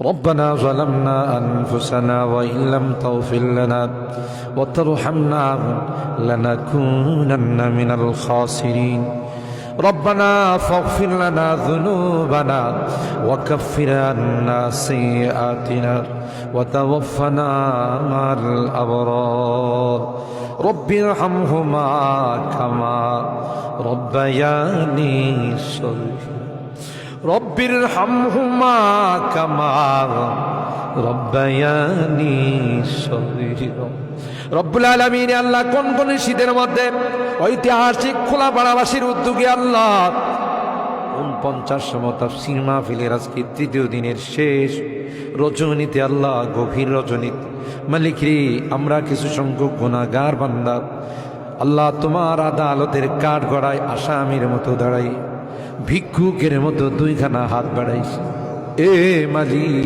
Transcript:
ربنا ظلمنا أنفسنا وإن لم تغفر لنا وترحمنا لنكونن من الخاسرين ربنا فاغفر لنا ذنوبنا وكفر عنا سيئاتنا وتوفنا مع الأبرار رب ارحمهما كما ربياني صغيرا رب ارحمهما كما ربياني صغيرا রব্বুল আলামিন আল্লাহ কোন শীতের মধ্যে ঐতিহাসিক খোলাপাড়াবাসীর উদ্যোগে আল্লাহ 49তম তাফসীর মাহফিলের আজকে তৃতীয় দিনের শেষ রজনীতে আল্লাহ গভীর রজনীতে মালিক রে আমরা কিছু সংখ্যক গুনাহগার বান্দা আল্লাহ তোমার আদালতের কাঠগড়ায় আসামির মতো দাঁড়াই ভিক্ষুকের মতো দুইখানা হাত বাড়াইছি এ মালিক